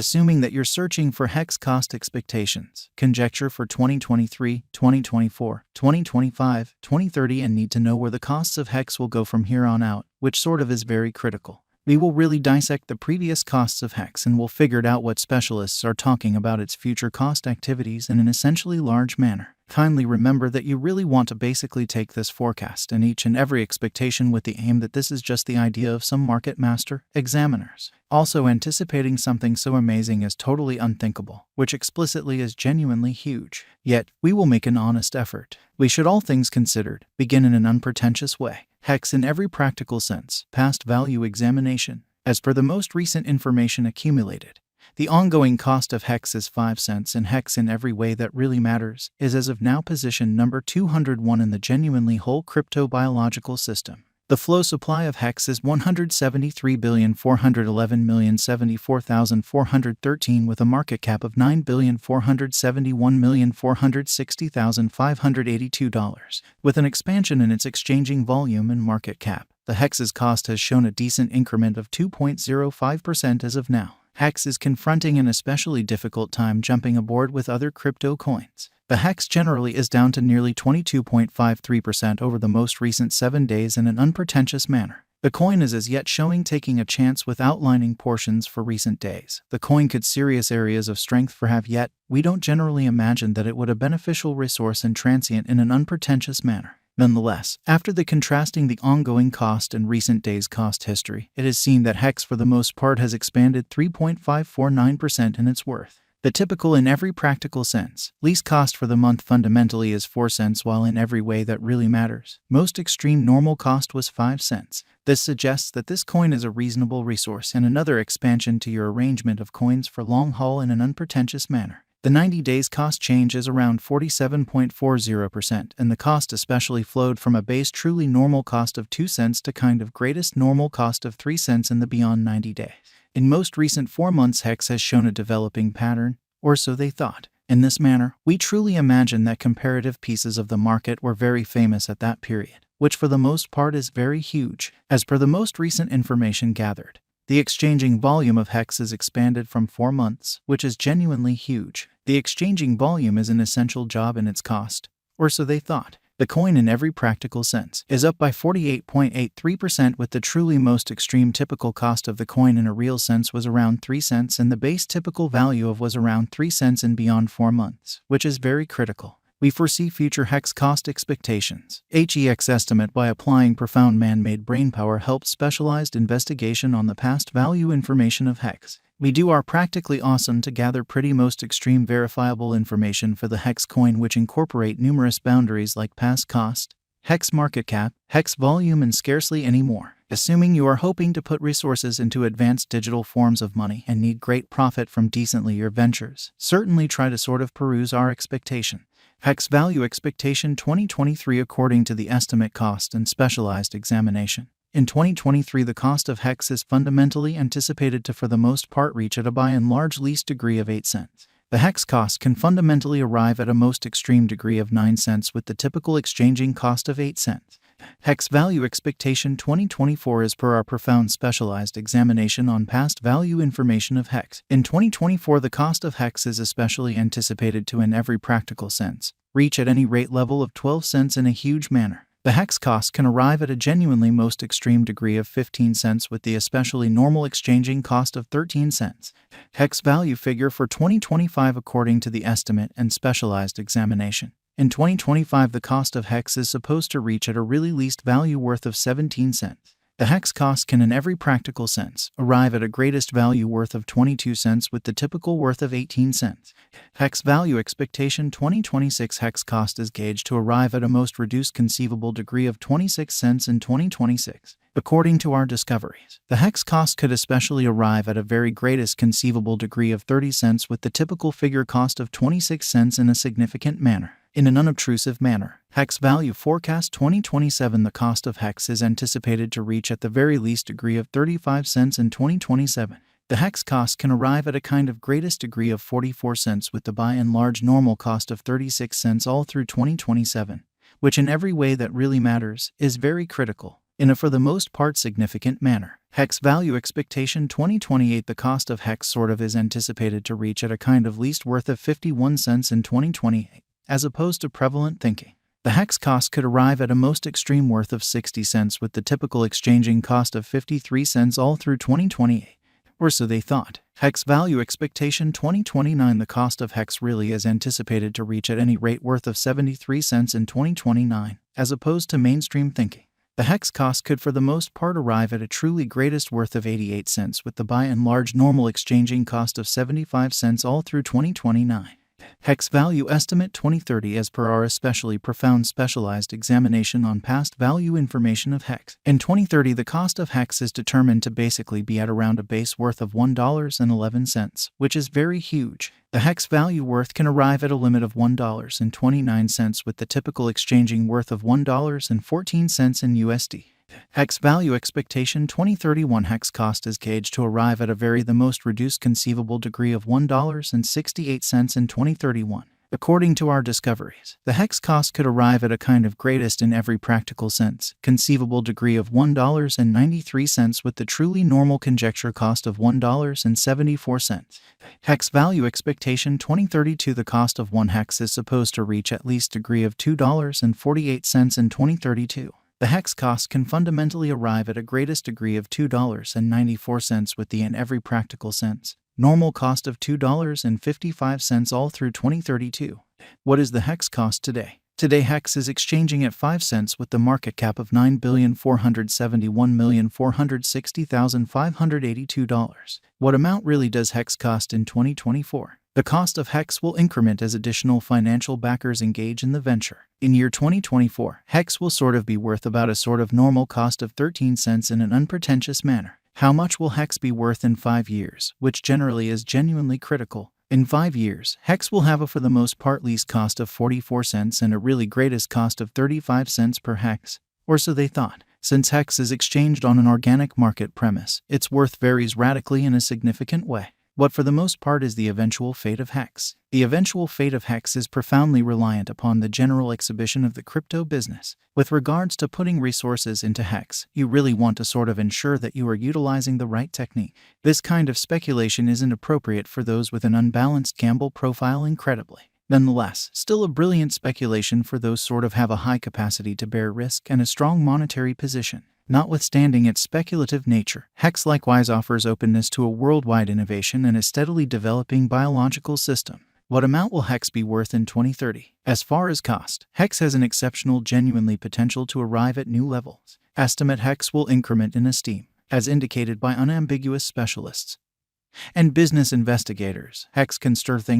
assuming that you're searching for hex cost expectations, conjecture for 2023, 2024, 2025, 2030 and need to know where the costs of hex will go from here on out, which sort of is very critical. We will really dissect the previous costs of hex and we'll figure out what specialists are talking about its future cost activities in an essentially large manner. Kindly remember that you really want to basically take this forecast and each and every expectation with the aim that this is just the idea of some market master examiners. Also anticipating something so amazing is totally unthinkable, which explicitly is genuinely huge. Yet, we will make an honest effort. We should, all things considered, begin in an unpretentious way. Hex in every practical sense, past value examination. As per the most recent information accumulated, the ongoing cost of hex is 5 cents, and hex in every way that really matters is as of now position number 201 in the genuinely whole crypto-biological system. The flow supply of hex is 173,411,074,413 with a market cap of $9,471,460,582. With an expansion in its exchanging volume and market cap, the hex's cost has shown a decent increment of 2.05% as of now. Hex is confronting an especially difficult time jumping aboard with other crypto coins. The hex generally is down to nearly 22.53% over the most recent 7 days in an unpretentious manner. The coin is as yet showing taking a chance with outlining portions for recent days. The coin could serious areas of strength for have yet. We don't generally imagine that it would a beneficial resource and transient in an unpretentious manner. Nonetheless, after the contrasting the ongoing cost and recent days' cost history, it is seen that hex for the most part has expanded 3.549% in its worth. The typical in every practical sense, least cost for the month fundamentally is 4 cents, while in every way that really matters, most extreme normal cost was 5 cents. This suggests that this coin is a reasonable resource and another expansion to your arrangement of coins for long haul in an unpretentious manner. The 90 days cost change is around 47.40%, and the cost especially flowed from a base truly normal cost of 2 cents to kind of greatest normal cost of 3 cents in the beyond 90 days. In most recent 4 months, hex has shown a developing pattern, or so they thought. In this manner, we truly imagine that comparative pieces of the market were very famous at that period, which for the most part is very huge. As per the most recent information gathered, the exchanging volume of hex is expanded from 4 months, which is genuinely huge. The exchanging volume is an essential job in its cost, or so they thought. The coin in every practical sense is up by 48.83%, with the truly most extreme typical cost of the coin in a real sense was around 3 cents and the base typical value of was around 3 cents in beyond 4 months, which is very critical. We foresee future hex cost expectations. HEX estimate by applying profound man-made brainpower helps specialized investigation on the past value information of hex. We do our practically awesome to gather pretty most extreme verifiable information for the hex coin, which incorporate numerous boundaries like past cost, hex market cap, hex volume, and scarcely any more. Assuming you are hoping to put resources into advanced digital forms of money and need great profit from decently your ventures, certainly try to sort of peruse our expectation. Hex value expectation 2023 according to the estimate cost and specialized examination. In 2023, the cost of hex is fundamentally anticipated to for the most part reach at a by and large least degree of 8 cents. The hex cost can fundamentally arrive at a most extreme degree of 9 cents with the typical exchanging cost of 8 cents. Hex value expectation 2024 is per our profound specialized examination on past value information of hex. In 2024, the cost of hex is especially anticipated to, in every practical sense, reach at any rate level of 12 cents in a huge manner. The hex cost can arrive at a genuinely most extreme degree of 15 cents with the especially normal exchanging cost of 13 cents. Hex value figure for 2025 according to the estimate and specialized examination. In 2025, the cost of hex is supposed to reach at a really least value worth of 17 cents. The hex cost can in every practical sense arrive at a greatest value worth of 22 cents with the typical worth of 18 cents. Hex value expectation 2026 hex cost is gauged to arrive at a most reduced conceivable degree of 26 cents in 2026. According to our discoveries, the hex cost could especially arrive at a very greatest conceivable degree of 30 cents with the typical figure cost of 26 cents in a significant manner. In an unobtrusive manner, hex value forecast 2027, the cost of hex is anticipated to reach at the very least degree of 35 cents in 2027. The hex cost can arrive at a kind of greatest degree of 44 cents with the by and large normal cost of 36 cents all through 2027, which in every way that really matters is very critical. in a for the most part significant manner. Hex value expectation 2028. The cost of Hex sort of is anticipated to reach at a kind of least worth of 51 cents in 2028, as opposed to prevalent thinking. The Hex cost could arrive at a most extreme worth of 60 cents with the typical exchanging cost of 53 cents all through 2028. Or so they thought. Hex value expectation 2029. The cost of Hex really is anticipated to reach at any rate worth of 73 cents in 2029, as opposed to mainstream thinking. The Hex cost could for the most part arrive at a truly greatest worth of 88 cents with the by and large normal exchanging cost of 75 cents all through 2029. Hex value estimate 2030 as per our especially profound specialized examination on past value information of Hex. In 2030 the cost of Hex is determined to basically be at around a base worth of $1.11, which is very huge. The Hex value worth can arrive at a limit of $1.29 with the typical exchanging worth of $1.14 in USD. Hex value expectation 2031. Hex cost is gauged to arrive at a the most reduced conceivable degree of $1.68 in 2031. According to our discoveries, the Hex cost could arrive at a kind of greatest in every practical sense conceivable degree of $1.93 with the truly normal conjecture cost of $1.74. Hex value expectation 2032. The cost of one Hex is supposed to reach at least degree of $2.48 in 2032. The Hex cost can fundamentally arrive at a greatest degree of $2.94 with the in every practical sense normal cost of $2.55 all through 2032. What is the Hex cost today? Today Hex is exchanging at 5 cents with the market cap of $9,471,460,582. What amount really does Hex cost in 2024? The cost of Hex will increment as additional financial backers engage in the venture. In year 2024, Hex will sort of be worth about a sort of normal cost of 13 cents in an unpretentious manner. How much will Hex be worth in 5 years, which generally is genuinely critical? In 5 years, Hex will have a for the most part least cost of 44 cents and a really greatest cost of 35 cents per Hex. Or so they thought. Since Hex is exchanged on an organic market premise, its worth varies radically in a significant way. What for the most part is the eventual fate of Hex? The eventual fate of Hex is profoundly reliant upon the general exhibition of the crypto business. With regards to putting resources into Hex, you really want to sort of ensure that you are utilizing the right technique. This kind of speculation isn't appropriate for those with an unbalanced gamble profile incredibly. Nonetheless, still a brilliant speculation for those sort of have a high capacity to bear risk and a strong monetary position. Notwithstanding its speculative nature, Hex likewise offers openness to a worldwide innovation and a steadily developing biological system. What amount will Hex be worth in 2030? As far as cost, Hex has an exceptional genuinely potential to arrive at new levels. Estimate Hex will increment in esteem, as indicated by unambiguous specialists and business investigators. Hex can stir things